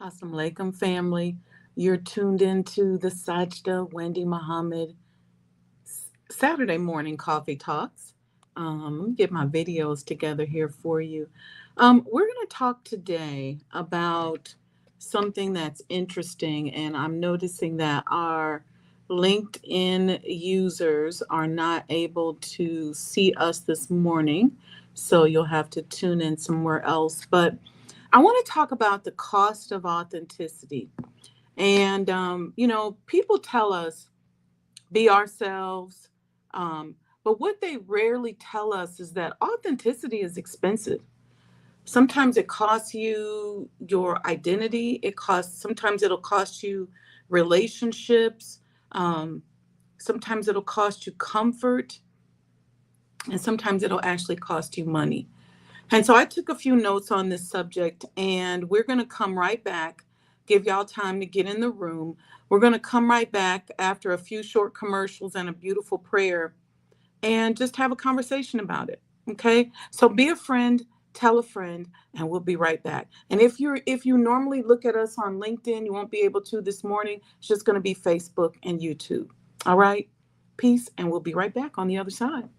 Assalamu alaikum, family. You're tuned into the Sajdah Wendy Muhammad Saturday morning coffee talks. Let me get my videos together here for you. We're going to talk today about something that's interesting, and I'm noticing that our LinkedIn users are not able to see us this morning, so you'll have to tune in somewhere else. But I want to talk about the cost of authenticity. And, people tell us be ourselves. But what they rarely tell us is that authenticity is expensive. Sometimes it costs you your identity. Sometimes it'll cost you relationships. Um, Sometimes it'll cost you comfort. And sometimes it'll actually cost you money. And so I took a few notes on this subject, and we're going to come right back, give y'all time to get in the room. We're going to come right back after a few short commercials and a beautiful prayer and just have a conversation about it. Okay? So be a friend, tell a friend, and we'll be right back. And if you normally look at us on LinkedIn, you won't be able to this morning. It's just going to be Facebook and YouTube. All right? Peace, and we'll be right back on the other side.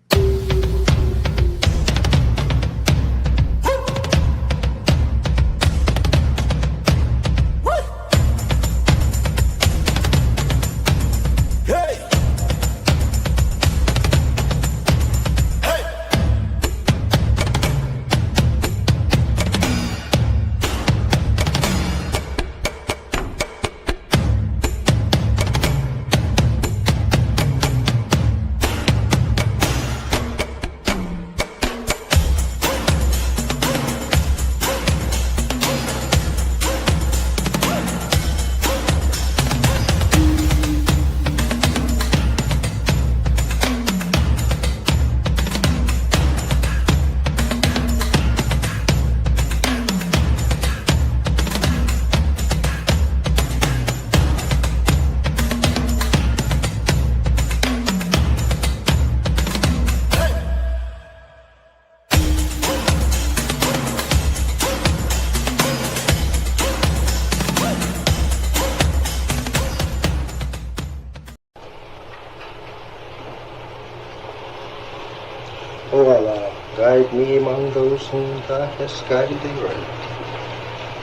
O Allah, guide me among those whom Thou hast guided aright,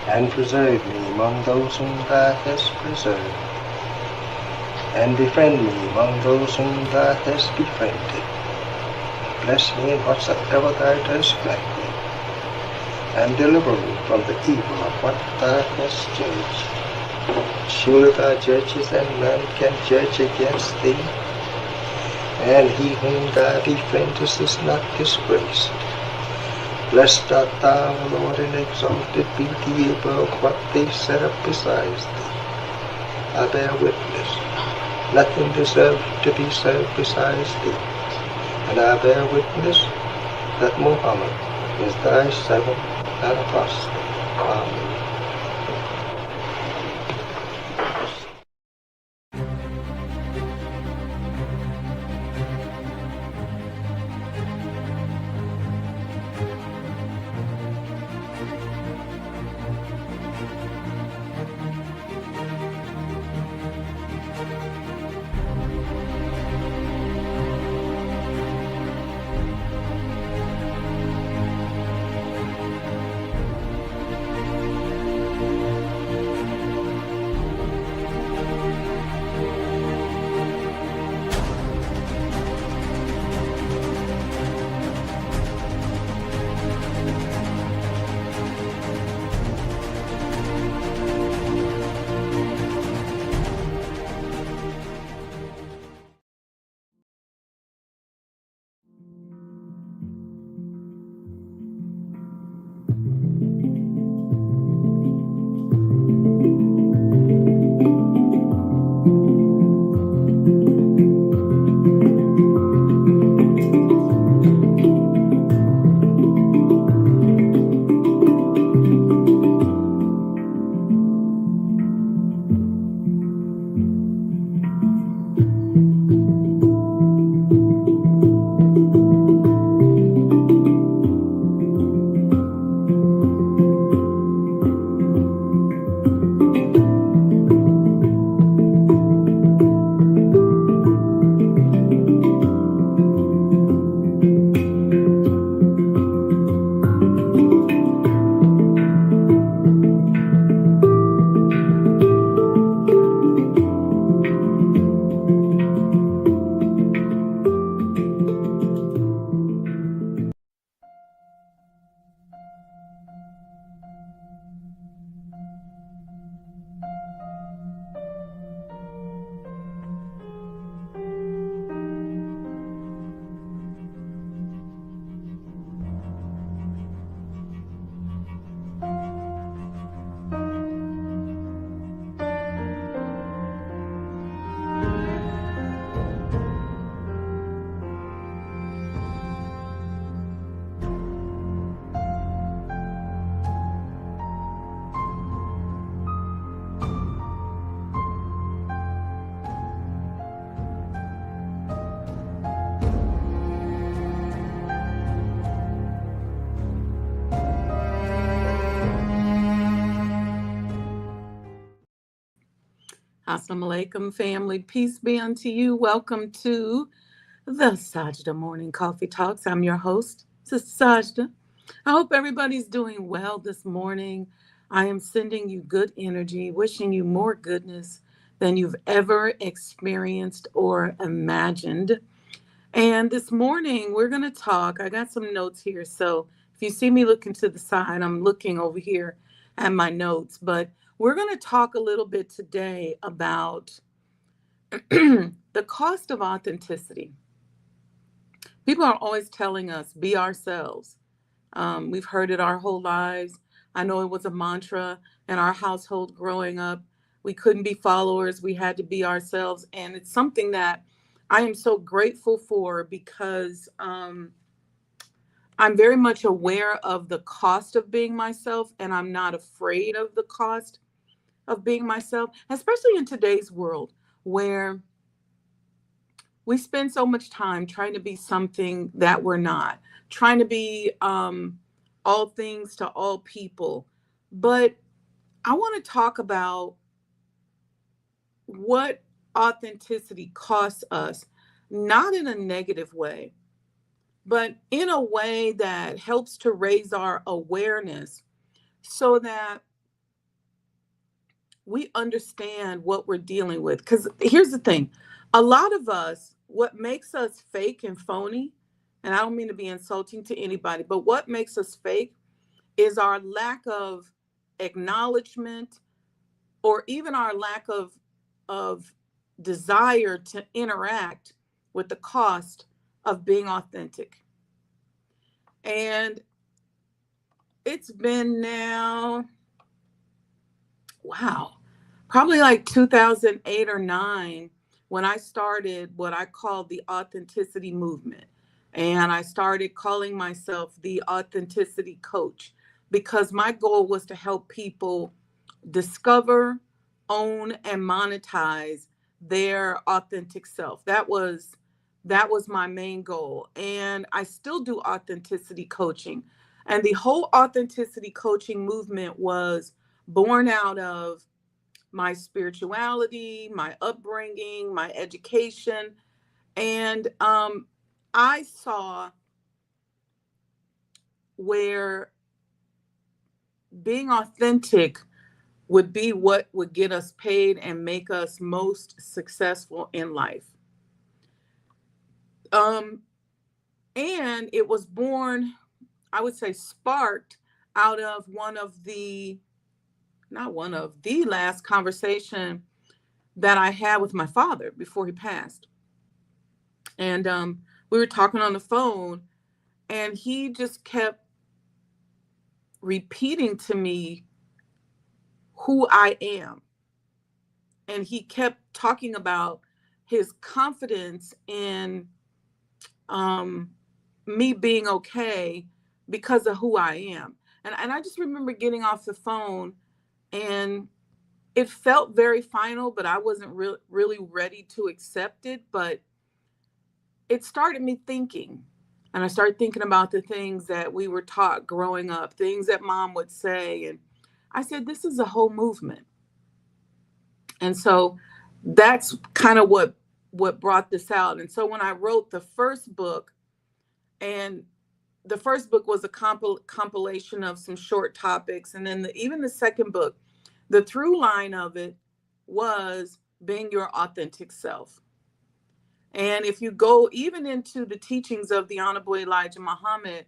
and preserve me among those whom Thou hast preserved, and befriend me among those whom Thou hast befriended. Bless me in whatsoever Thou dost grant me, and deliver me from the evil of what Thou hast judged. Surely Thou judgest, and none can judge against Thee. And he whom Thou befriendest is not disgraced. Blessed art Thou, O Lord, and exalted be Thee above what they set up besides Thee. I bear witness, nothing deserves to be served besides Thee. And I bear witness that Muhammad is Thy servant and apostle. Amen. Assalamu alaikum, family. Peace be unto you. Welcome to the Sajdah Morning Coffee Talks. I'm your host, Sister Sajdah. I hope everybody's doing well this morning. I am sending you good energy, wishing you more goodness than you've ever experienced or imagined. And this morning, we're going to talk. I got some notes here. So if you see me looking to the side, I'm looking over here at my notes. But we're going to talk a little bit today about the cost of authenticity. People are always telling us, be ourselves. We've heard it our whole lives. I know it was a mantra in our household growing up. We couldn't be followers, we had to be ourselves. And it's something that I am so grateful for because I'm very much aware of the cost of being myself, and I'm not afraid of the cost of being myself, especially in today's world where we spend so much time trying to be something that we're not, trying to be all things to all people. But I want to talk about what authenticity costs us, not in a negative way, but in a way that helps to raise our awareness so that we understand what we're dealing with. Because here's the thing, a lot of us, what makes us fake and phony, and I don't mean to be insulting to anybody, but what makes us fake is our lack of acknowledgement or even our lack of desire to interact with the cost of being authentic. And it's been now, wow, probably like 2008 or 9 when I started what I called the authenticity movement. And I started calling myself the authenticity coach because my goal was to help people discover, own, and monetize their authentic self. That was my main goal. And I still do authenticity coaching. And the whole authenticity coaching movement was born out of my spirituality, my upbringing, my education. And I saw where being authentic would be what would get us paid and make us most successful in life. Um, and it was born, I would say, sparked out of not one of the last conversation that I had with my father before he passed. And we were talking on the phone, and he just kept repeating to me who I am. And he kept talking about his confidence in um, me being okay because of who I am. And I just remember getting off the phone, and it felt very final, but I wasn't really ready to accept it. But it started me thinking. And I started thinking about the things that we were taught growing up, things that mom would say. And I said, this is a whole movement. And so that's kind of what brought this out. And so when I wrote the first book, and the first book was a compilation of some short topics, and then even the second book, the through line of it was being your authentic self. And if you go even into the teachings of the Honorable Elijah Muhammad,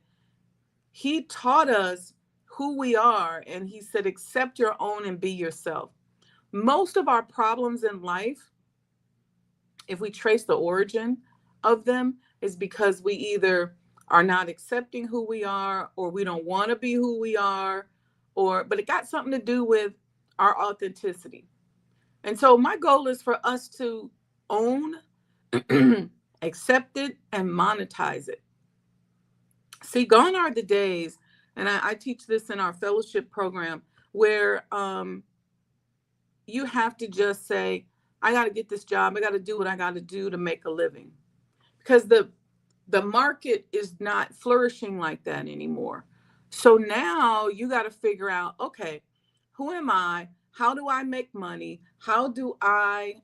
he taught us who we are, and he said, accept your own and be yourself. Most of our problems in life, if we trace the origin of them, is because we either are not accepting who we are, or we don't want to be who we are, but it got something to do with our authenticity. And so my goal is for us to own, accept it, and monetize it. See, gone are the days, and I teach this in our fellowship program, where you have to just say, I got to get this job. I got to do what I got to do to make a living. Because the market is not flourishing like that anymore. So now you got to figure out, okay, who am I? how do I make money? How do I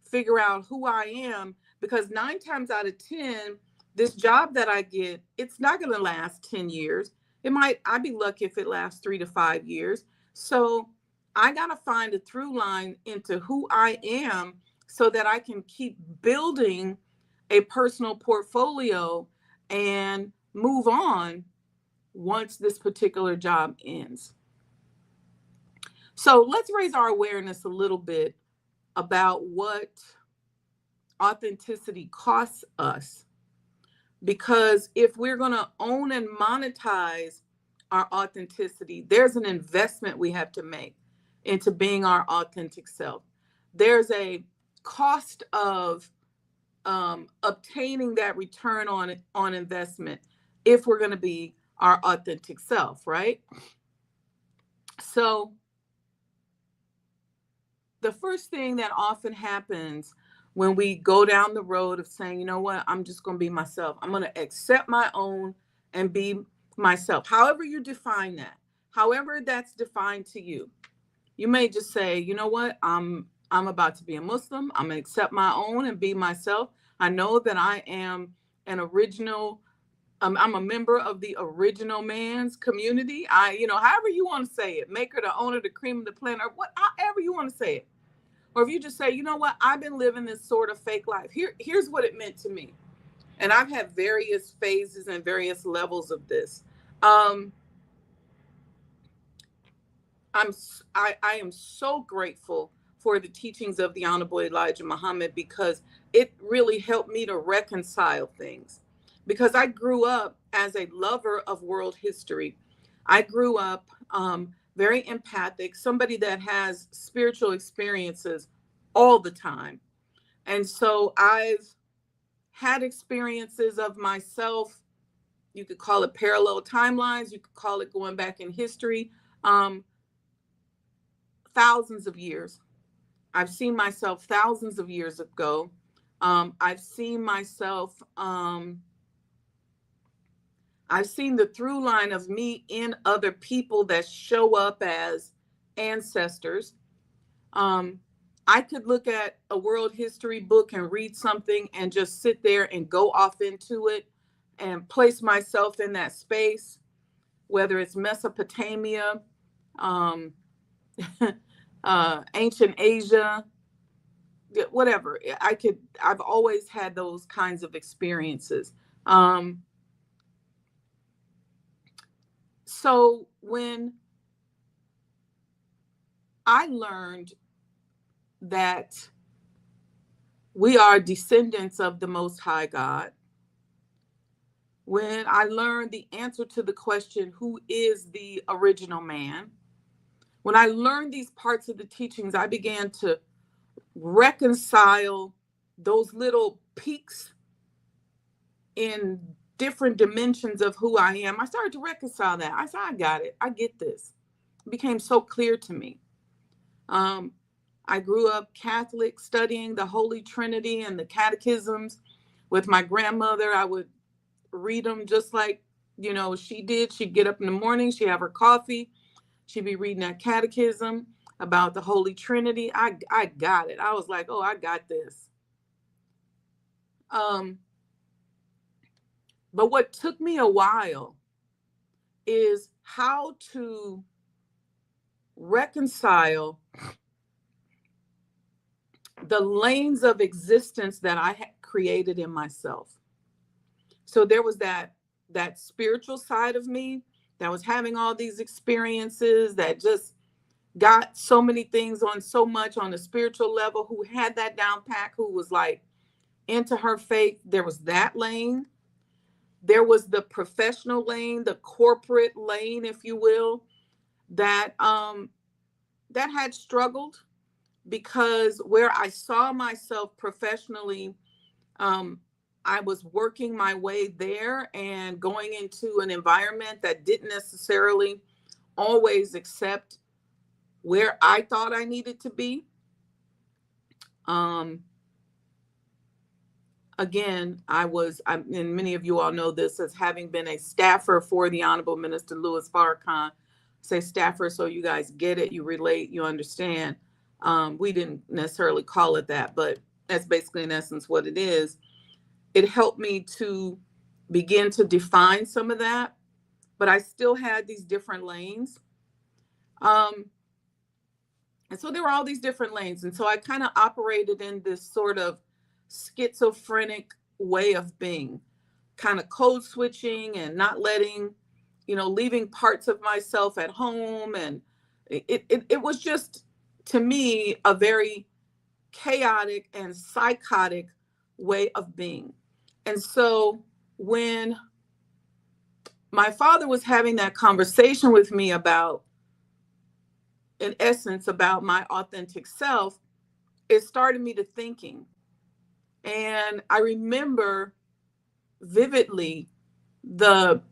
figure out who I am? Because 9 times out of 10, this job that I get, it's not going to last 10 years. I'd be lucky if it lasts 3 to 5 years. So I got to find a through line into who I am so that I can keep building a personal portfolio and move on once this particular job ends. So let's raise our awareness a little bit about what authenticity costs us. Because if we're going to own and monetize our authenticity, there's an investment we have to make into being our authentic self. There's a cost of obtaining that return on investment if we're going to be our authentic self, right? So the first thing that often happens when we go down the road of saying, you know what, I'm just going to be myself. I'm going to accept my own and be myself. However you define that, however that's defined to you. You may just say, you know what, I'm about to be a Muslim. I'm going to accept my own and be myself. I know that I am an original. I'm a member of the original man's community. However you want to say it, maker, the owner, the cream of the plant, or however you want to say it. Or if you just say, you know what, I've been living this sort of fake life. Here's what it meant to me. And I've had various phases and various levels of this. I am so grateful for the teachings of the Honorable Elijah Muhammad, because it really helped me to reconcile things. Because I grew up as a lover of world history. I grew up very empathic, somebody that has spiritual experiences all the time. And so I've had experiences of myself. You could call it parallel timelines. You could call it going back in history. Thousands of years. I've seen myself thousands of years ago. I've seen myself, I've seen the through line of me in other people that show up as ancestors. I could look at a world history book and read something and just sit there and go off into it and place myself in that space, whether it's Mesopotamia, ancient Asia, whatever. I've always had those kinds of experiences. So when I learned that we are descendants of the Most High God, when I learned the answer to the question, who is the original man? When I learned these parts of the teachings, I began to reconcile those little peaks in different dimensions of who I am. I started to reconcile that. I said, I got it. I get this. It became so clear to me. I grew up Catholic, studying the Holy Trinity and the catechisms with my grandmother. I would read them just like, she did. She'd get up in the morning, she'd have her coffee, she'd be reading that catechism about the Holy Trinity. I got it. I was like, oh, I got this. But what took me a while is how to reconcile the lanes of existence that I had created in myself. So there was that spiritual side of me that was having all these experiences, that just got so many things on so much on the spiritual level, who had that down pat, who was like into her faith. There was that lane. There was the professional lane, the corporate lane, if you will, that had struggled, because where I saw myself professionally, I was working my way there and going into an environment that didn't necessarily always accept where I thought I needed to be. Again, and many of you all know this as having been a staffer for the Honorable Minister Louis Farrakhan. say Stafford, so you guys get it, you relate, you understand. We didn't necessarily call it that, but that's basically in essence what it is. It helped me to begin to define some of that, but I still had these different lanes. Um, and so there were all these different lanes. And so I kind of operated in this sort of schizophrenic way of being, kind of code switching and not letting, leaving parts of myself at home. And it was just, to me, a very chaotic and psychotic way of being. And so when my father was having that conversation with me about, in essence, about my authentic self, it started me to thinking. And I remember vividly that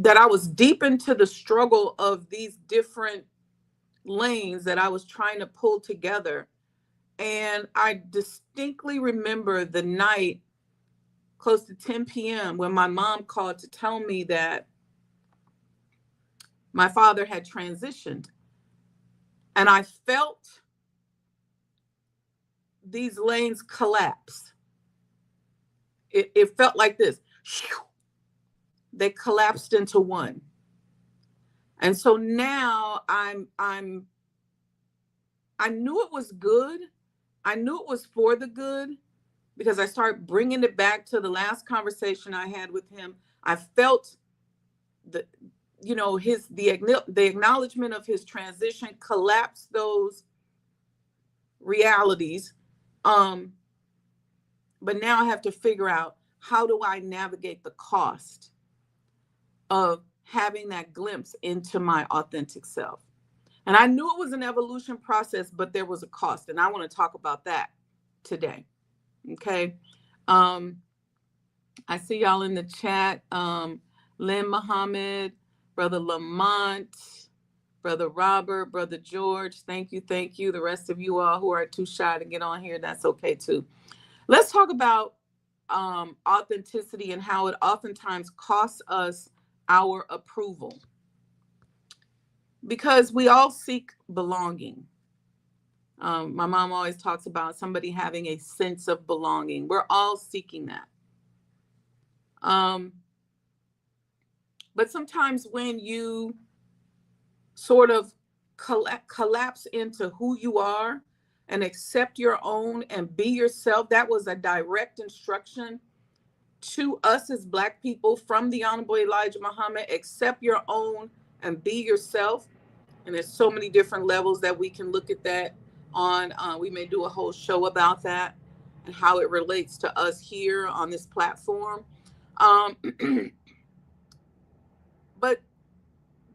I was deep into the struggle of these different lanes that I was trying to pull together. And I distinctly remember the night close to 10 p.m. when my mom called to tell me that my father had transitioned. And I felt these lanes collapse. It felt like this. They collapsed into one. And so now I knew it was good. I knew it was for the good because I started bringing it back to the last conversation I had with him. I felt the acknowledgement of his transition collapsed those realities. But now I have to figure out, how do I navigate the cost of having that glimpse into my authentic self? And I knew it was an evolution process, but there was a cost. And I want to talk about that today. Okay. I see y'all in the chat. Lynn Muhammad, Brother Lamont, Brother Robert, Brother George. Thank you. Thank you. The rest of you all who are too shy to get on here, that's okay too. Let's talk about authenticity and how it oftentimes costs us our approval. Because we all seek belonging. My mom always talks about somebody having a sense of belonging. We're all seeking that. But sometimes when you sort of collapse into who you are and accept your own and be yourself, that was a direct instruction to us as Black people from the Honorable Elijah Muhammad. Accept your own and be yourself. And there's so many different levels that we can look at that on. We may do a whole show about that and how it relates to us here on this platform. But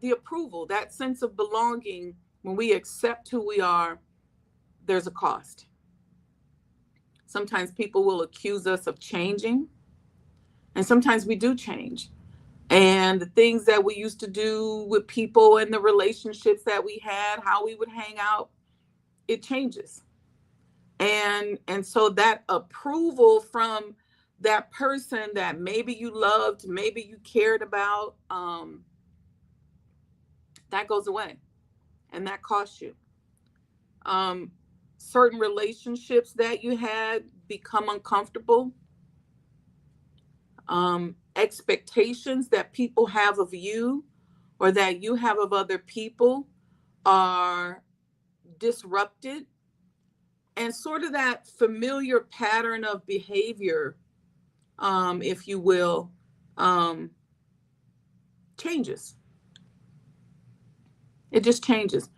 the approval, that sense of belonging, when we accept who we are, there's a cost. Sometimes people will accuse us of changing, and sometimes we do change. And the things that we used to do with people and the relationships that we had, how we would hang out, it changes. And so that approval from that person that maybe you loved, maybe you cared about, that goes away, and that costs you. Certain relationships that you had become uncomfortable. Expectations that people have of you or that you have of other people are disrupted. And sort of that familiar pattern of behavior, if you will, changes. It just changes.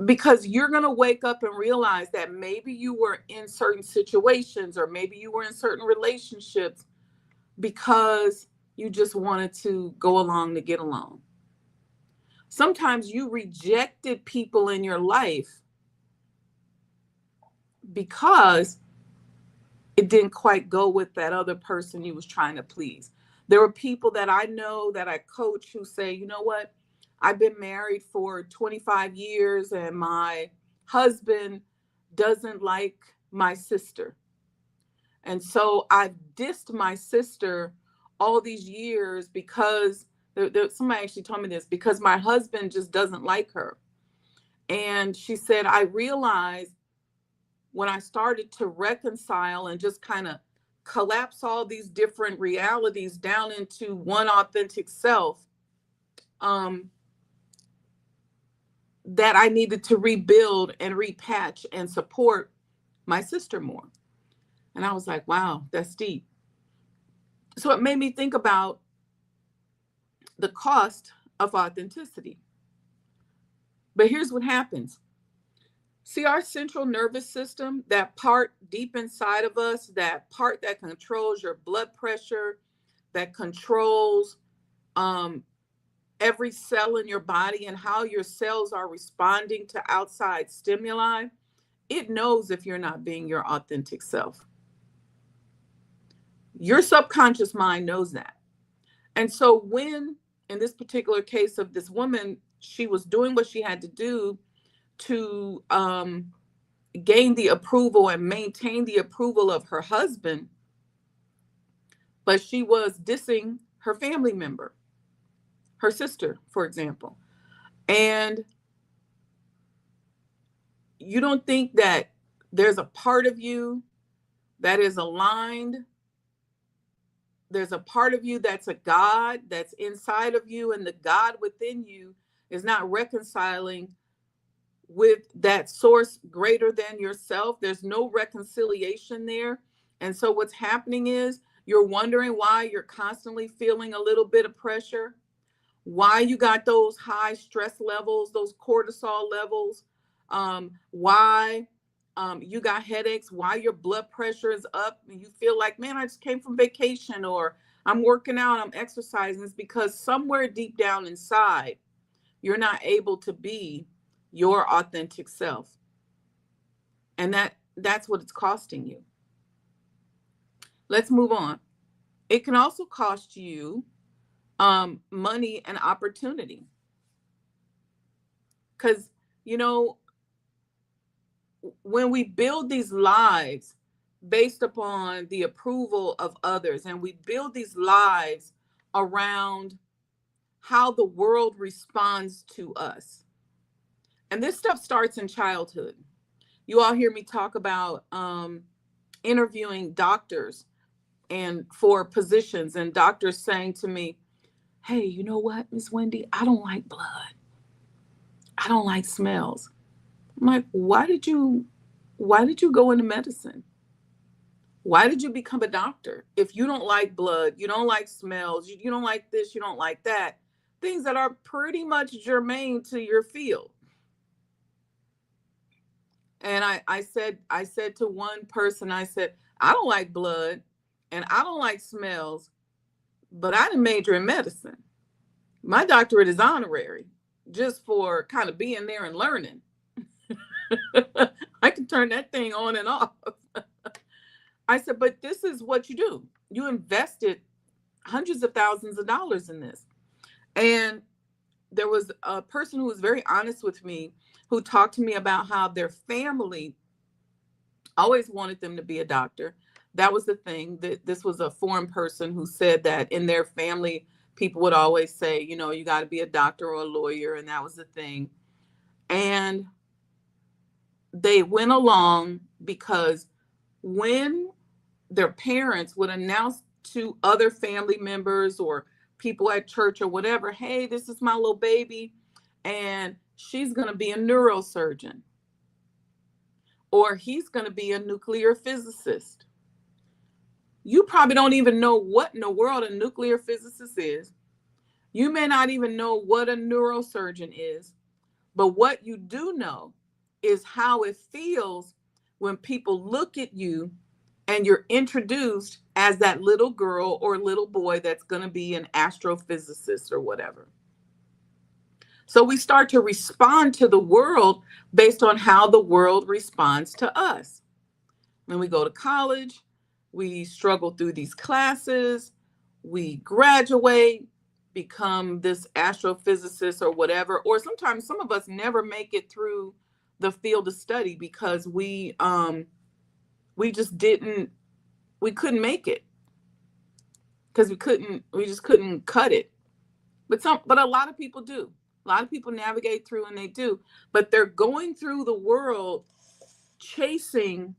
Because you're going to wake up and realize that maybe you were in certain situations or maybe you were in certain relationships because you just wanted to go along to get along. Sometimes you rejected people in your life because it didn't quite go with that other person you was trying to please. There are people that I know that I coach who say, you know what? I've been married for 25 years and my husband doesn't like my sister. And so I've dissed my sister all these years because Somebody actually told me this, because my husband just doesn't like her. And she said, I realized when I started to reconcile and just kind of collapse all these different realities down into one authentic self, um, that I needed to rebuild and repatch and support my sister more. And I was like, wow, that's deep. So it made me think about the cost of authenticity. But here's what happens. See, our central nervous system, that part deep inside of us, that part that controls your blood pressure, that controls um, every cell in your body and how your cells are responding to outside stimuli, it knows if you're not being your authentic self. Your subconscious mind knows that. And so when, in this particular case of this woman, she was doing what she had to do to gain the approval and maintain the approval of her husband, but she was dissing her family member, her sister, for example. And you don't think that there's a part of you that is aligned. There's a part of you that's a God that's inside of you, and the God within you is not reconciling with that source greater than yourself. There's no reconciliation there. And so what's happening is you're wondering why you're constantly feeling a little bit of pressure, why you got those high stress levels, those cortisol levels, why you got headaches, why your blood pressure is up, and you feel like, man, I just came from vacation, or I'm working out, I'm exercising. It's because somewhere deep down inside, you're not able to be your authentic self. And that's what it's costing you. Let's move on. It can also cost you money and opportunity. Because, you know, when we build these lives based upon the approval of others, and we build these lives around how the world responds to us, and this stuff starts in childhood. You all hear me talk about interviewing doctors and for positions, and doctors saying to me, hey, you know what, Miss Wendy, I don't like blood. I don't like smells. I'm like, why did you go into medicine? Why did you become a doctor? If you don't like blood, you don't like smells, you don't like this, you don't like that, things that are pretty much germane to your field. And I said to one person, I said, I don't like blood and I don't like smells, but I didn't major in medicine. My doctorate is honorary, just for kind of being there and learning. I can turn that thing on and off. I said, but this is what you do. You invested hundreds of thousands of dollars in this. And there was a person who was very honest with me, who talked to me about how their family always wanted them to be a doctor. That was the thing. That this was a foreign person who said that in their family, people would always say, you know, you got to be a doctor or a lawyer. And that was the thing. And they went along because when their parents would announce to other family members or people at church or whatever, hey, this is my little baby, and she's going to be a neurosurgeon, or he's going to be a nuclear physicist. You probably don't even know what in the world a nuclear physicist is. You may not even know what a neurosurgeon is, but what you do know is how it feels when people look at you and you're introduced as that little girl or little boy that's going to be an astrophysicist or whatever. So we start to respond to the world based on how the world responds to us. When we go to college, we struggle through these classes, we graduate, become this astrophysicist or whatever, or sometimes some of us never make it through the field of study because we couldn't make it, because we just couldn't cut it. But a lot of people do. A lot of people navigate through and they do, but they're going through the world chasing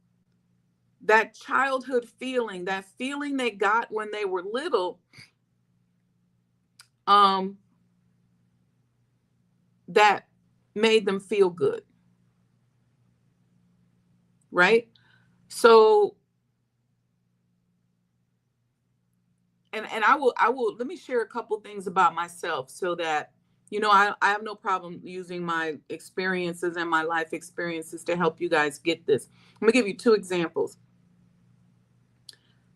that childhood feeling, that feeling they got when they were little, um, that made them feel good, right? So, and I will let me share a couple things about myself so that I have no problem using my experiences and my life experiences to help you guys get this. I'm gonna give you two examples.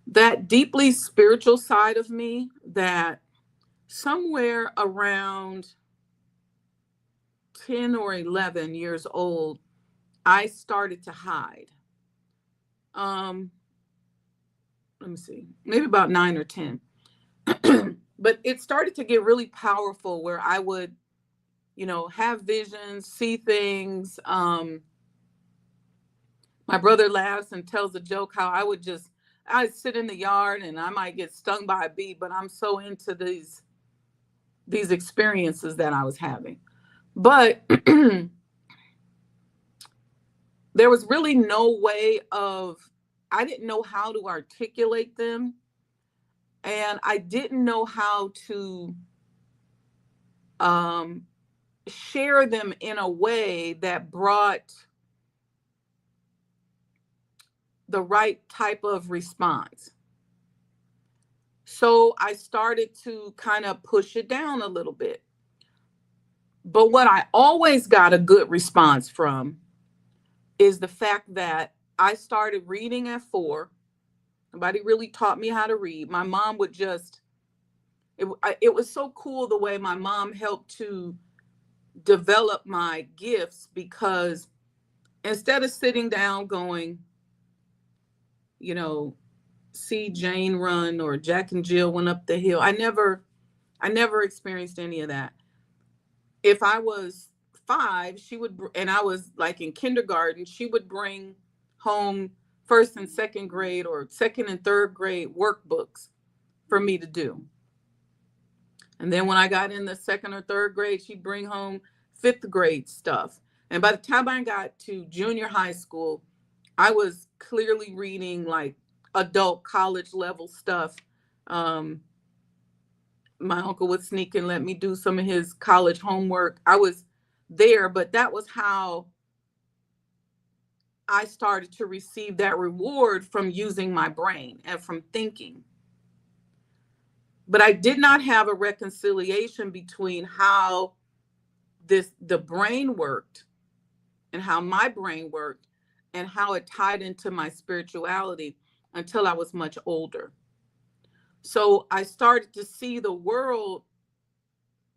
That deeply spiritual side of me, that somewhere around 10 or 11 years old, I started to hide. Um, Let me see, maybe about 9 or 10. But it started to get really powerful where I would, have visions, see things. My brother laughs and tells a joke how I'd sit in the yard and I might get stung by a bee, but I'm so into these experiences that I was having. But there was really no way of, I didn't know how to articulate them. And I didn't know how to um, share them in a way that brought the right type of response. So I started to kind of push it down a little bit. But what I always got a good response from is the fact that I started reading at 4. Nobody really taught me how to read. My mom would just, it was so cool the way my mom helped to develop my gifts, because instead of sitting down going, you know, see Jane run or Jack and Jill went up the hill. I never experienced any of that. If I was 5, and I was like in kindergarten, she would bring home first and second grade or second and third grade workbooks for me to do. And then when I got in the second or third grade, she'd bring home fifth grade stuff. And by the time I got to junior high school, I was clearly reading like adult college level stuff. Um, my uncle would sneak and let me do some of his college homework. I was there, but that was how I started to receive that reward from using my brain and from thinking. But I did not have a reconciliation between how the brain worked and how my brain worked and how it tied into my spirituality until I was much older. So I started to see the world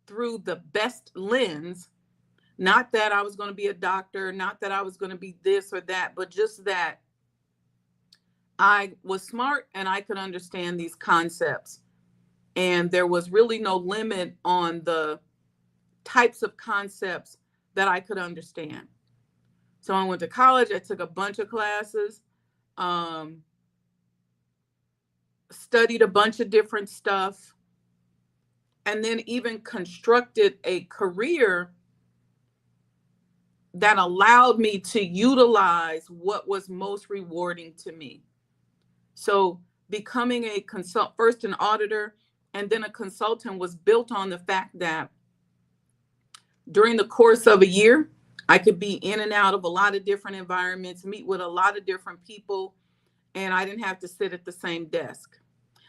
through the best lens. Not that I was going to be a doctor, not that I was going to be this or that, but just that I was smart and I could understand these concepts. And there was really no limit on the types of concepts that I could understand. So I went to college, I took a bunch of classes, um, studied a bunch of different stuff, and then even constructed a career that allowed me to utilize what was most rewarding to me. So becoming first an auditor and then a consultant, was built on the fact that during the course of a year, I could be in and out of a lot of different environments, meet with a lot of different people, and I didn't have to sit at the same desk.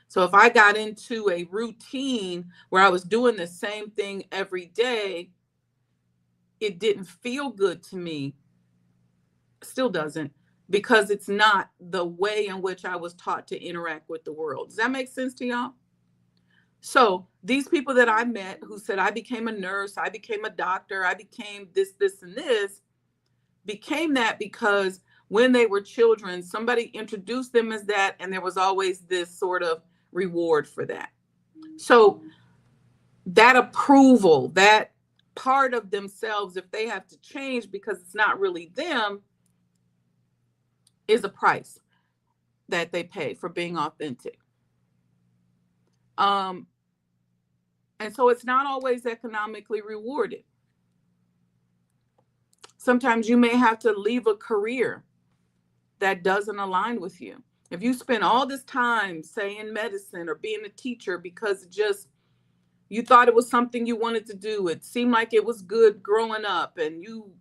So if I got into a routine where I was doing the same thing every day, it didn't feel good to me. Still doesn't, because it's not the way in which I was taught to interact with the world. Does that make sense to y'all? So these people that I met who said, I became a nurse, I became a doctor, I became this, and this, became that because when they were children, somebody introduced them as that, and there was always this sort of reward for that. So that approval, that part of themselves, if they have to change because it's not really them, is a price that they pay for being authentic. Um, And so it's not always economically rewarded. Sometimes you may have to leave a career that doesn't align with you. If you spend all this time, say, in medicine or being a teacher because just you thought it was something you wanted to do, it seemed like it was good growing up, and you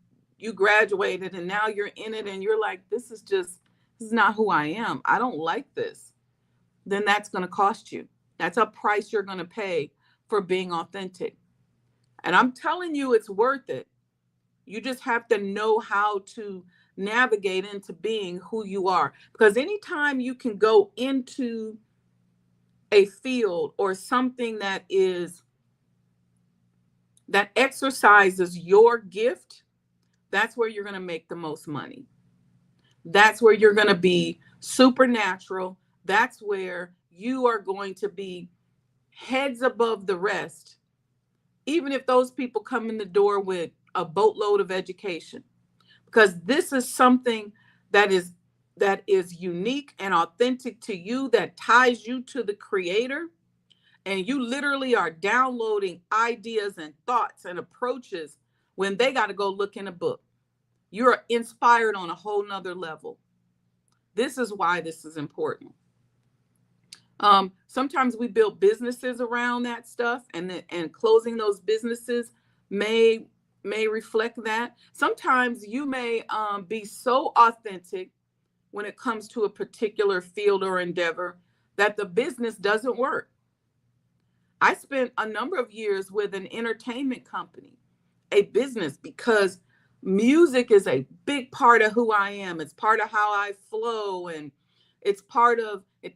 graduated and now you're in it and you're like, this is not who I am. I don't like this. Then that's going to cost you. That's a price you're going to pay for being authentic. And I'm telling you, it's worth it. You just have to know how to navigate into being who you are. Because anytime you can go into a field or something that exercises your gift, that's where you're going to make the most money. That's where you're going to be supernatural. That's where you are going to be heads above the rest, even if those people come in the door with a boatload of education, because this is something that is unique and authentic to you, that ties you to the creator, and you literally are downloading ideas and thoughts and approaches when they got to go look in a book. You're inspired on a whole nother level. This is why this is important. Sometimes we build businesses around that stuff, and closing those businesses may reflect that. Sometimes you may be so authentic when it comes to a particular field or endeavor that the business doesn't work. I spent a number of years with an entertainment company, a business, because music is a big part of who I am. It's part of how I flow, and it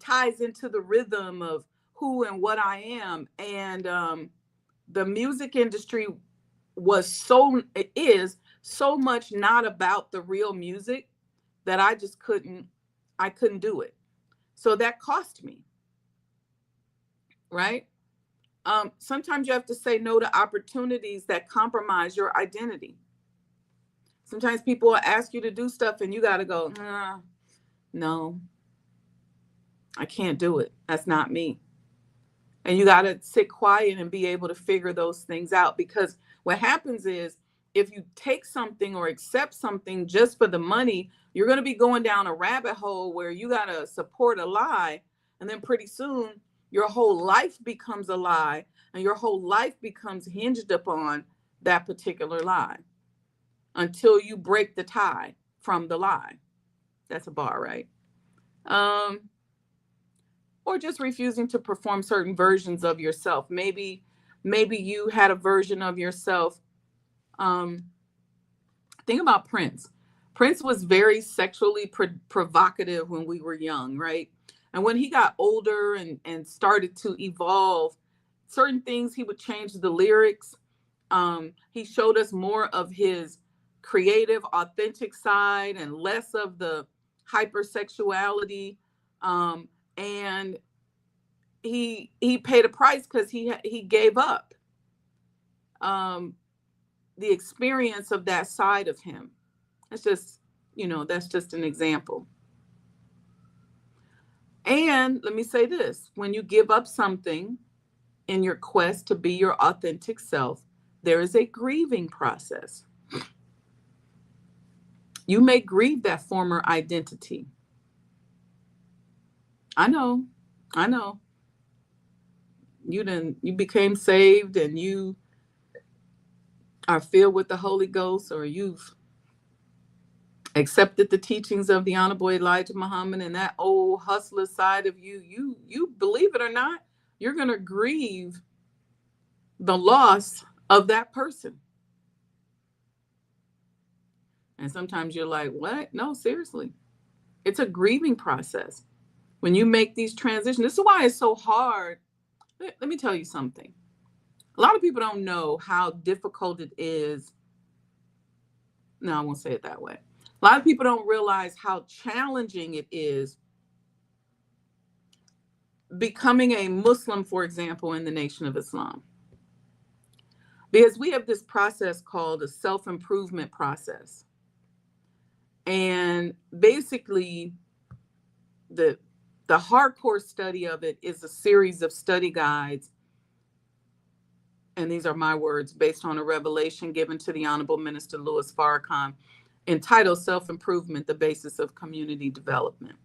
ties into the rhythm of who and what I am. And the music industry it is so much not about the real music that I couldn't do it. So that cost me, right? Sometimes you have to say no to opportunities that compromise your identity. Sometimes people will ask you to do stuff and you got to go, no, I can't do it. That's not me. And you got to sit quiet and be able to figure those things out. Because what happens is, if you take something or accept something just for the money, you're going to be going down a rabbit hole where you got to support a lie. And then pretty soon your whole life becomes a lie, and your whole life becomes hinged upon that particular lie until you break the tie from the lie. That's a bar, right? Or just refusing to perform certain versions of yourself. Maybe you had a version of yourself. Think about Prince. Prince was very sexually provocative when we were young, right? And when he got older and started to evolve, certain things he would change the lyrics. He showed us more of his creative, authentic side and less of the hypersexuality. And he paid a price because he gave up the experience of that side of him. That's just an example. And let me say this: when you give up something in your quest to be your authentic self, there is a grieving process. You may grieve that former identity. I know. You became saved and you are filled with the Holy Ghost, or you've accepted the teachings of the Honorable Elijah Muhammad, and that old hustler side of you believe it or not, you're going to grieve the loss of that person. And sometimes you're like, what? No, seriously. It's a grieving process. When you make these transitions, this is why it's so hard. Let me tell you something. A lot of people don't know how difficult it is. No, I won't say it that way. A lot of people don't realize how challenging it is becoming a Muslim, for example, in the Nation of Islam. Because we have this process called a self-improvement process. And basically, the hardcore study of it is a series of study guides and these are my words based on a revelation given to the Honorable Minister Louis Farrakhan, entitled Self-Improvement, the Basis of Community Development.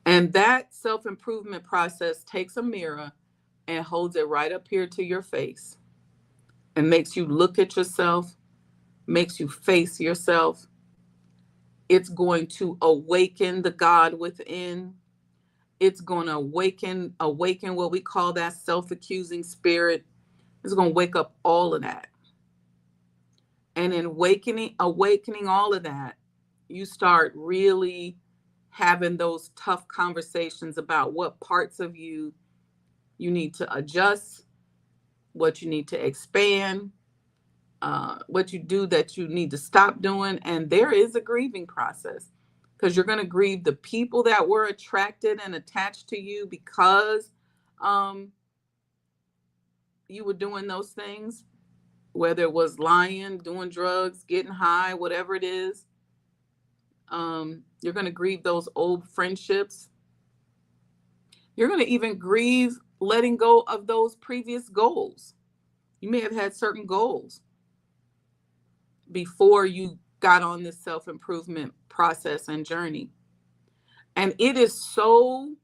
And that self-improvement process takes a mirror and holds it right up here to your face and makes you look at yourself, makes you face yourself. It's going to awaken the God within. It's going to awaken what we call that self-accusing spirit. It's going to wake up all of that. And in awakening all of that, you start really having those tough conversations about what parts of you need to adjust, what you need to expand, what you do that you need to stop doing. And there is a grieving process, because you're going to grieve the people that were attracted and attached to you because you were doing those things, whether it was lying, doing drugs, getting high, whatever it is. You're going to grieve those old friendships. You're going to even grieve letting go of those previous goals. You may have had certain goals before you got on this self-improvement process and journey. And it is so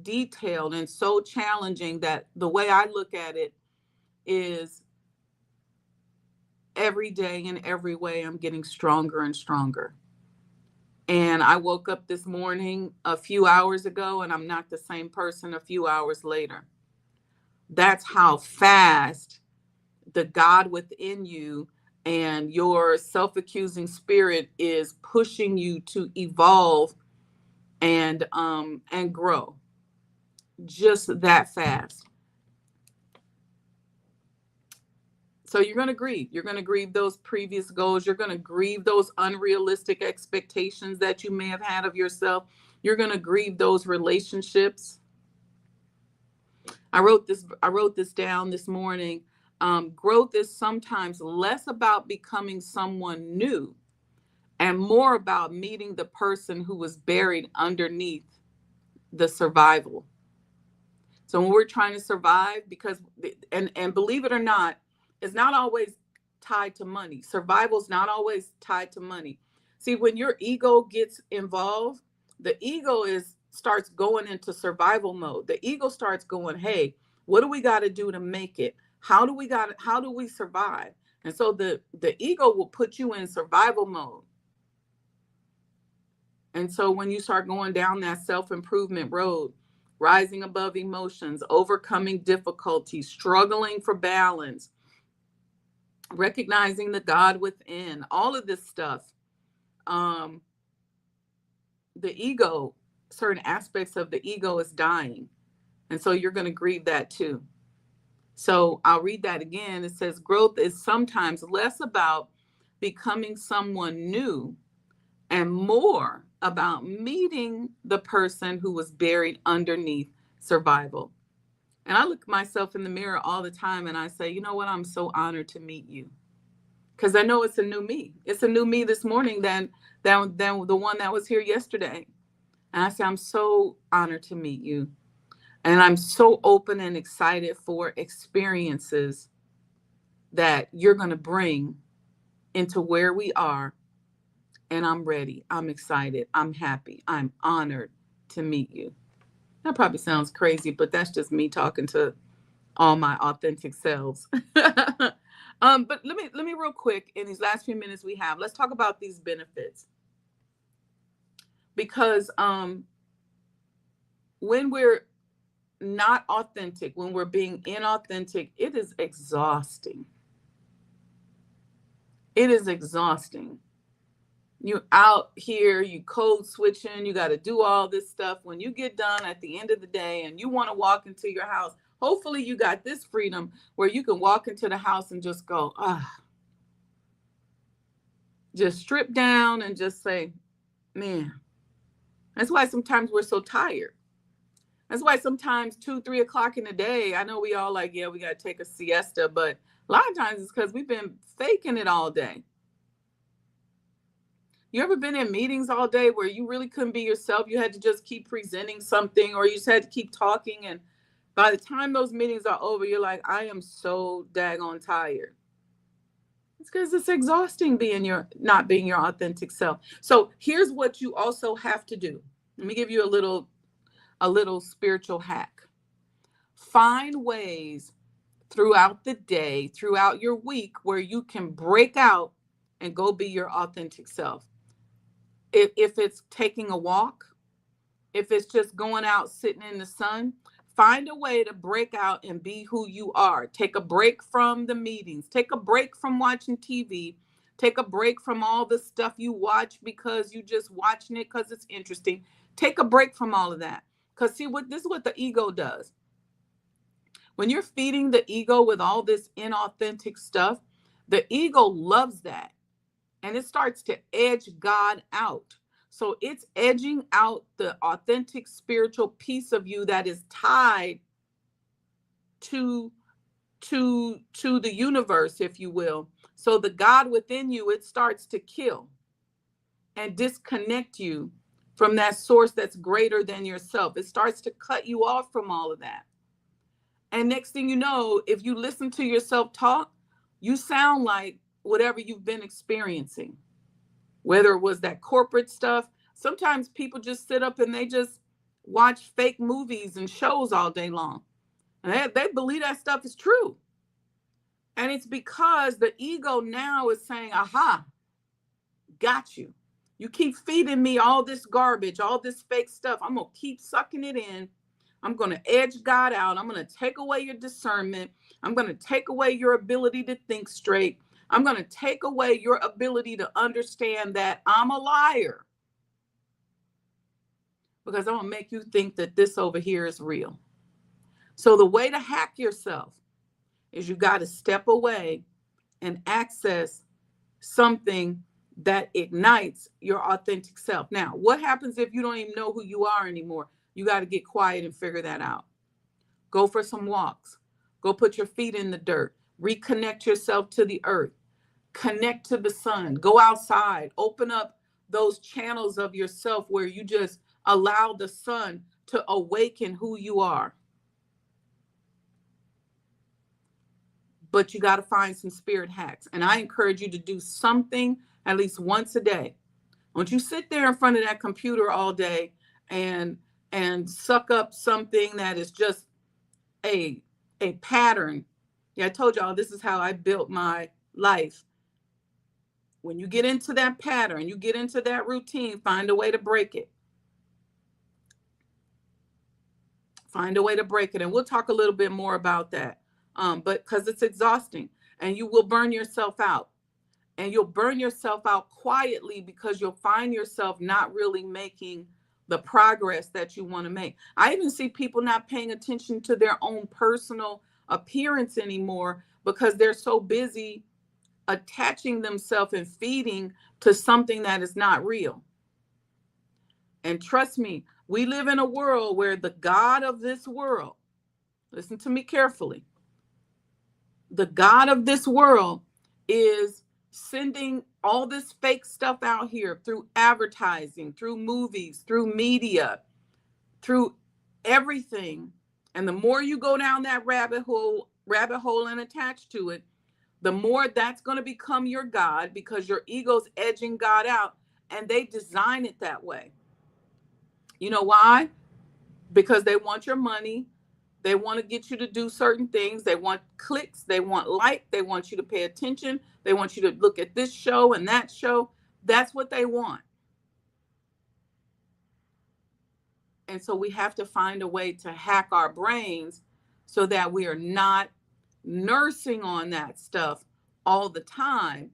detailed and so challenging that the way I look at it is every day in every way, I'm getting stronger and stronger. And I woke up this morning a few hours ago, and I'm not the same person a few hours later. That's how fast the God within you and your self-accusing spirit is pushing you to evolve and grow. Just that fast. So you're going to grieve. You're going to grieve those previous goals. You're going to grieve those unrealistic expectations that you may have had of yourself. You're going to grieve those relationships. I wrote this down this morning. Growth is sometimes less about becoming someone new and more about meeting the person who was buried underneath the survival. So when we're trying to survive, because, and believe it or not, it's not always tied to money. Survival is not always tied to money. See, when your ego gets involved, the ego starts going into survival mode. The ego starts going, hey, what do we got to do to make it? How do we survive? And so the ego will put you in survival mode. And so when you start going down that self-improvement road, rising above emotions, overcoming difficulties, struggling for balance, recognizing the God within, all of this stuff, the ego, certain aspects of the ego is dying. And so you're going to grieve that too. So I'll read that again. It says, growth is sometimes less about becoming someone new and more about meeting the person who was buried underneath survival. And I look myself in the mirror all the time and I say, you know what? I'm so honored to meet you. Because I know it's a new me. It's a new me this morning than the one that was here yesterday. And I say, I'm so honored to meet you. And I'm so open and excited for experiences that you're going to bring into where we are. And I'm ready. I'm excited. I'm happy. I'm honored to meet you. That probably sounds crazy, but that's just me talking to all my authentic selves. But let me real quick, in these last few minutes we have, let's talk about these benefits. Because when we're not authentic, when we're being inauthentic, it is exhausting. It is exhausting. You out here, you code switching, you got to do all this stuff. When you get done at the end of the day and you want to walk into your house, hopefully you got this freedom where you can walk into the house and just go, just strip down and just say, man. That's why sometimes we're so tired. That's why sometimes 2-3 o'clock in the day, I know we all like, yeah, we got to take a siesta, but a lot of times it's because we've been faking it all day. You ever been in meetings all day where you really couldn't be yourself? You had to just keep presenting something, or you just had to keep talking, and By the time those meetings are over, you're like, I am so daggone tired. It's because it's exhausting being your not being your authentic self. So here's what you also have to do. Let me give you a little spiritual hack. Find ways throughout the day, throughout your week, where you can break out and go be your authentic self. If it's taking a walk, if it's just going out sitting in the sun, find a way to break out and be who you are. Take a break from the meetings, take a break from watching TV, take a break from all the stuff you watch because you just watching it because it's interesting. Take a break from all of that. Because see, what this is what the ego does. When you're feeding the ego with all this inauthentic stuff, the ego loves that, and it starts to edge God out. So it's edging out the authentic spiritual piece of you that is tied to the universe, if you will. So the God within you, it starts to kill and disconnect you from that source that's greater than yourself. It starts to cut you off from all of that. And next thing you know, if you listen to yourself talk, you sound like whatever you've been experiencing, whether it was that corporate stuff. Sometimes people just sit up and they just watch fake movies and shows all day long. And they believe that stuff is true. And it's because the ego now is saying, aha, got you. You keep feeding me all this garbage, all this fake stuff. I'm going to keep sucking it in. I'm going to edge God out. I'm going to take away your discernment. I'm going to take away your ability to think straight. I'm going to take away your ability to understand that I'm a liar. Because I'm going to make you think that this over here is real. So the way to hack yourself is you got to step away and access something that ignites your authentic self. Now, what happens if you don't even know who you are anymore? You got to get quiet and figure that out. Go for some walks. Go put your feet in the dirt. Reconnect yourself to the earth. Connect to the sun. Go outside. Open up those channels of yourself where you just allow the sun to awaken who you are. But you got to find some spirit hacks. And I encourage you to do something at least once a day. Don't you sit there in front of that computer all day and suck up something that is just a pattern. Yeah, I told y'all this is how I built my life. When you get into that pattern, you get into that routine, find a way to break it. Find a way to break it. And we'll talk a little bit more about that. But because it's exhausting, and you will burn yourself out. And you'll burn yourself out quietly because you'll find yourself not really making the progress that you want to make. I even see people not paying attention to their own personal appearance anymore because they're so busy attaching themselves and feeding to something that is not real. And trust me, we live in a world where the God of this world, listen to me carefully, the God of this world is sending all this fake stuff out here through advertising, through movies, through media, through everything. And the more you go down that rabbit hole and attach to it, the more that's going to become your God, because your ego's edging God out, and they design it that way. You know why? Because they want your money. They want to get you to do certain things. They want clicks. They want like. They want you to pay attention. They want you to look at this show and that show. That's what they want. And so we have to find a way to hack our brains so that we are not nursing on that stuff all the time.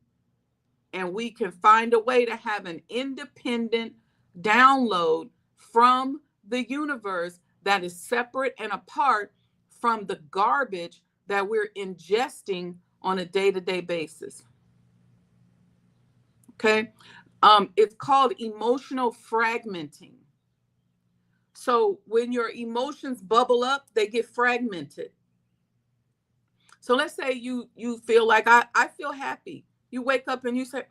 And we can find a way to have an independent download from the universe that is separate and apart from the garbage that we're ingesting on a day-to-day basis. Okay. It's called emotional fragmenting. So when your emotions bubble up, they get fragmented. So let's say you feel like I feel happy. You wake up and you say,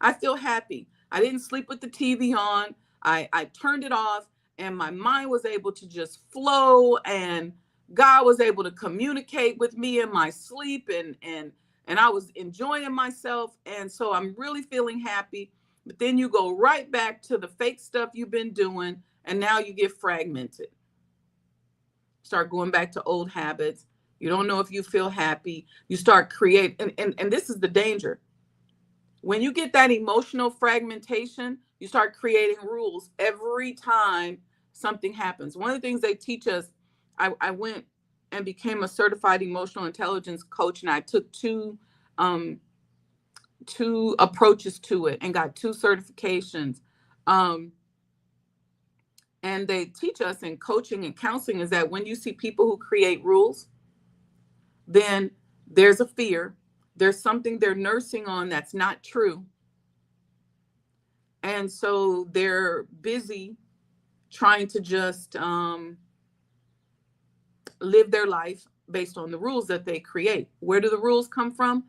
I feel happy. I didn't sleep with the TV on. I turned it off, and my mind was able to just flow, and God was able to communicate with me in my sleep, and I was enjoying myself. And so I'm really feeling happy. But then you go right back to the fake stuff you've been doing, and now you get fragmented. Start going back to old habits. You don't know if you feel happy. You start creating, and this is the danger. When you get that emotional fragmentation, you start creating rules every time something happens. One of the things they teach us, I went and became a certified emotional intelligence coach, and I took um, two approaches to it and got two certifications. Um, and they teach us in coaching and counseling is that when you see people who create rules, then there's a fear. There's something they're nursing on that's not true. And so they're busy trying to just live their life based on the rules that they create. Where do the rules come from?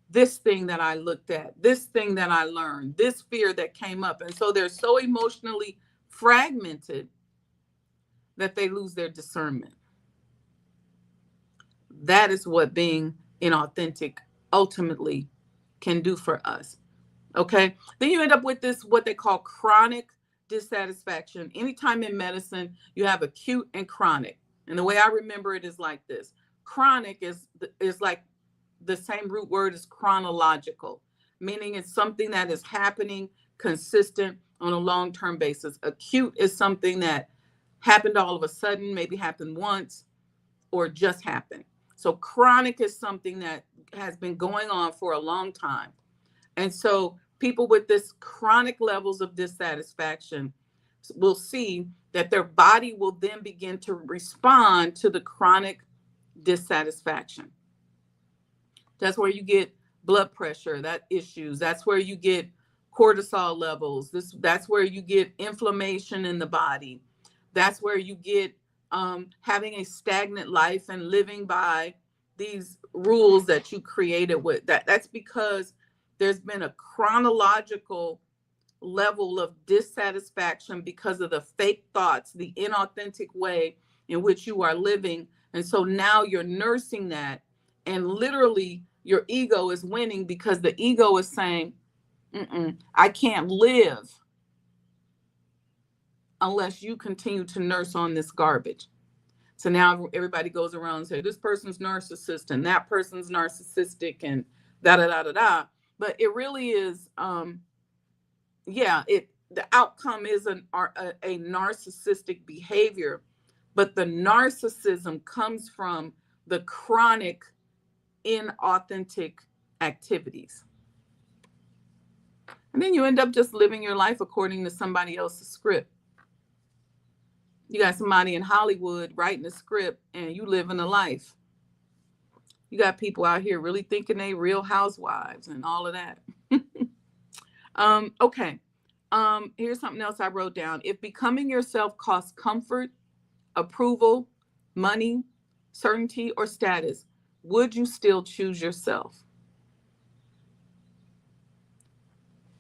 This thing that I looked at, this thing that I learned, this fear that came up. And so they're so emotionally fragmented that they lose their discernment. That is what being inauthentic ultimately can do for us. Okay. Then you end up with this, what they call chronic dissatisfaction. Anytime in medicine, you have acute and chronic. And the way I remember it is like this. Chronic is like the same root word as chronological, meaning it's something that is happening consistent on a long-term basis. Acute is something that happened all of a sudden, maybe happened once or just happened. So chronic is something that has been going on for a long time. And so people with this chronic levels of dissatisfaction will see that their body will then begin to respond to the chronic dissatisfaction. That's where you get blood pressure, that issues. That's where you get cortisol levels. That's where you get inflammation in the body. That's where you get having a stagnant life and living by these rules that you created with that's because there's been a chronological level of dissatisfaction because of the fake thoughts, the inauthentic way in which you are living. And so now you're nursing that. And literally, your ego is winning because the ego is saying, I can't live unless you continue to nurse on this garbage. So now everybody goes around and say, this person's narcissist and that person's narcissistic and da da da da da. But it really is, the outcome is a narcissistic behavior, but the narcissism comes from the chronic inauthentic activities. And then you end up just living your life according to somebody else's script. You got somebody in Hollywood writing a script and you living a life. You got people out here really thinking they real housewives and all of that. Okay. Here's something else I wrote down. If becoming yourself costs comfort, approval, money, certainty, or status, would you still choose yourself?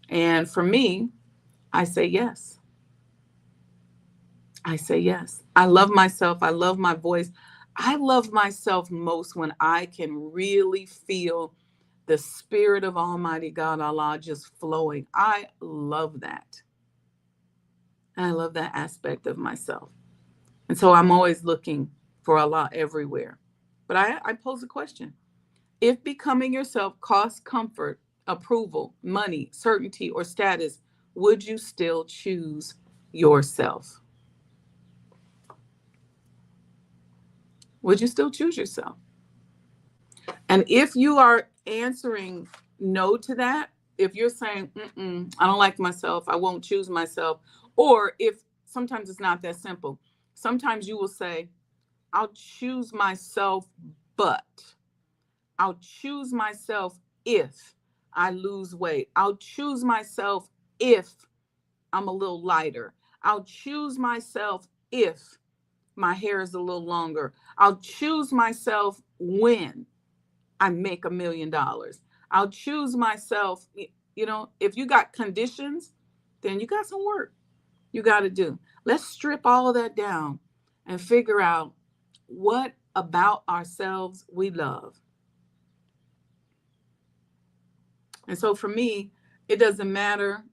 And for me, I say yes. I say yes. I love myself. I love my voice. I love myself most when I can really feel the spirit of Almighty God, Allah, just flowing. I love that. I love that aspect of myself. And so I'm always looking for Allah everywhere. But I pose a question. If becoming yourself costs comfort, approval, money, certainty, or status, would you still choose yourself? Would you still choose yourself? And if you are answering no to that, if you're saying, I don't like myself, I won't choose myself, or if sometimes it's not that simple, sometimes you will say, I'll choose myself, but I'll choose myself if I lose weight. I'll choose myself if I'm a little lighter. I'll choose myself if my hair is a little longer. I'll choose myself when I make $1 million. I'll choose myself. If you got conditions, then you got some work you got to do. Let's strip all of that down and figure out what about ourselves we love. And so for me, it doesn't matter,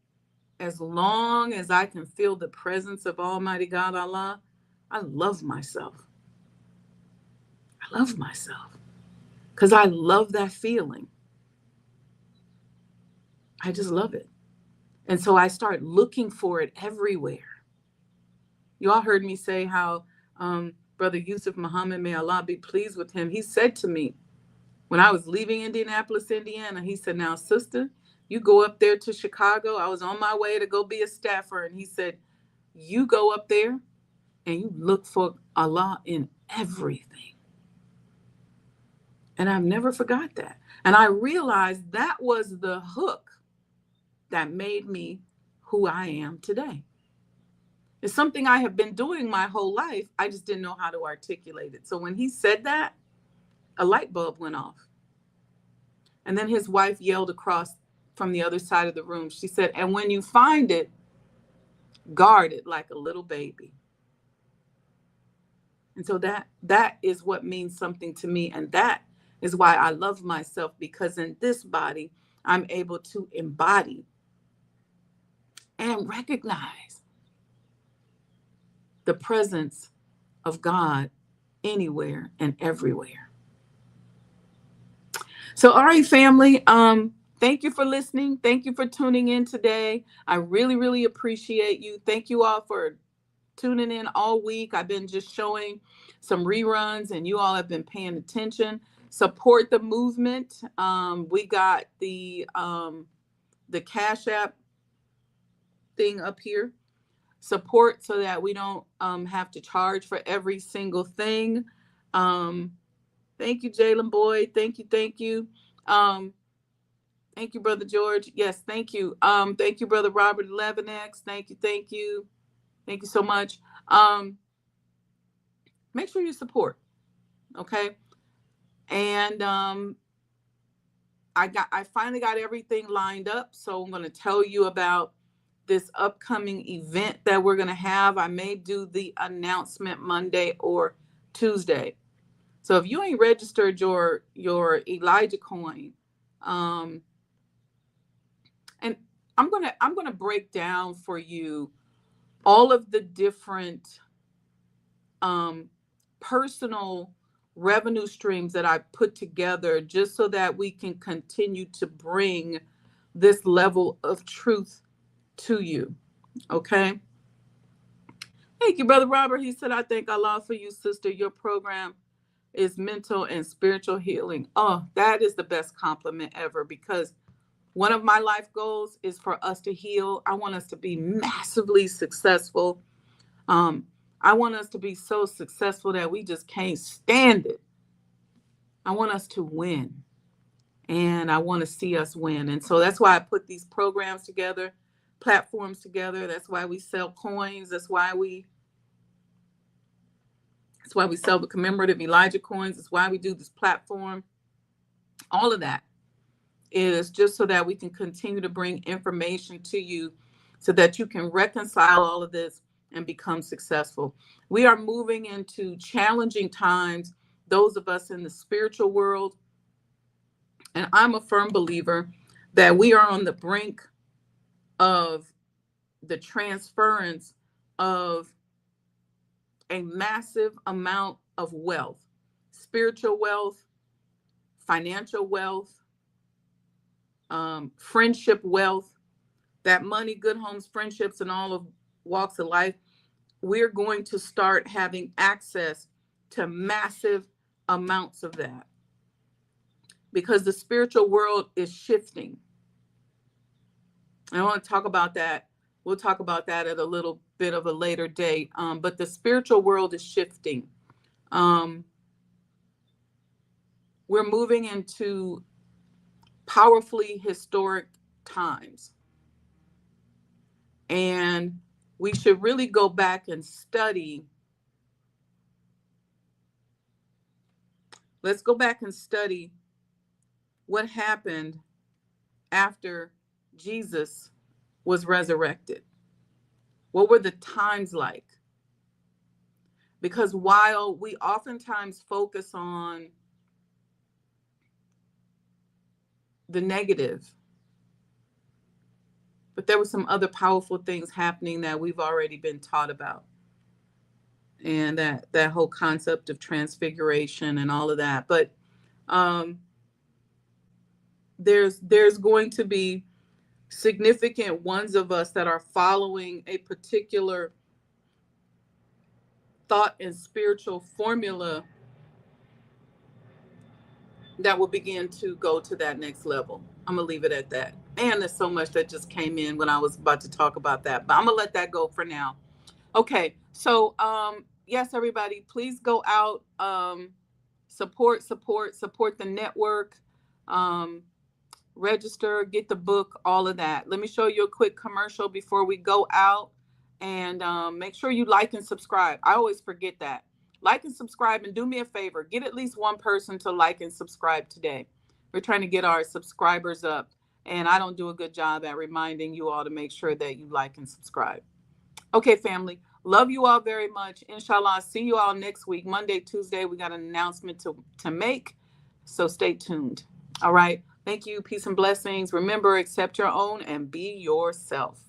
as long as I can feel the presence of Almighty God, Allah. I love myself. I love myself because I love that feeling. I just love it. And so I start looking for it everywhere. You all heard me say how Brother Yusuf Muhammad, may Allah be pleased with him, he said to me when I was leaving Indianapolis, Indiana, he said, now, sister, you go up there to Chicago. I was on my way to go be a staffer. And he said, you go up there and you look for Allah in everything. And I've never forgot that. And I realized that was the hook that made me who I am today. It's something I have been doing my whole life. I just didn't know how to articulate it. So when he said that, a light bulb went off. And then his wife yelled across from the other side of the room. She said, and when you find it, guard it like a little baby. And so that is what means something to me. And that is why I love myself, because in this body, I'm able to embody and recognize the presence of God anywhere and everywhere. So, all right, family, thank you for listening. Thank you for tuning in today. I really, really appreciate you. Thank you all for tuning in all week. I've been just showing some reruns and you all have been paying attention. Support the movement. We got the Cash App thing up here. Support so that we don't have to charge for every single thing. Thank you, Jalen Boyd. Thank you. Thank you, Brother George. Yes, thank you. Thank you, Brother Robert 11X. Thank you. Thank you. Thank you so much. Make sure you support. Okay. And I finally got everything lined up. So I'm going to tell you about this upcoming event that we're going to have. I may do the announcement Monday or Tuesday. So if you ain't registered your Elijah coin, and I'm gonna break down for you all of the different personal revenue streams that I put together just so that we can continue to bring this level of truth to you. Okay. Thank you, Brother Robert. He said, I thank Allah for you, sister. Your program is mental and spiritual healing. Oh, that is the best compliment ever, because one of my life goals is for us to heal. I want us to be massively successful. I want us to be so successful that we just can't stand it. I want us to win, and I want to see us win. And so that's why I put these programs together, platforms together. That's why we sell coins. That's why we sell the commemorative Elijah coins. That's why we do this platform. All of that is just so that we can continue to bring information to you so that you can reconcile all of this and become successful. We are moving into challenging times, those of us in the spiritual world. And I'm a firm believer that we are on the brink of the transference of a massive amount of wealth, spiritual wealth, financial wealth, friendship wealth, that money, good homes, friendships, and all of walks of life. We're going to start having access to massive amounts of that because the spiritual world is shifting. I want to talk about that. We'll talk about that at a little bit of a later date. But the spiritual world is shifting. We're moving into powerfully historic times. And we should really go back and study. Let's go back and study what happened after Jesus was resurrected. What were the times like? Because while we oftentimes focus on the negative, but there were some other powerful things happening that we've already been taught about. And that whole concept of transfiguration and all of that. But um, there's going to be significant ones of us that are following a particular thought and spiritual formula that will begin to go to that next level. I'm gonna leave it at that. And there's so much that just came in when I was about to talk about that, but I'm gonna let that go for now. Okay, so yes, everybody, please go out, support the network, um, register, get the book, all of that. Let me show you a quick commercial before we go out, and make sure you like and subscribe. I always forget that. Like and subscribe, and do me a favor, get at least one person to like and subscribe today. We're trying to get our subscribers up, and I don't do a good job at reminding you all to make sure that you like and subscribe. Okay, family. Love you all very much. Inshallah, see you all next week. Monday, Tuesday, we got an announcement to make. So stay tuned. All right. Thank you. Peace and blessings. Remember, accept your own and be yourself.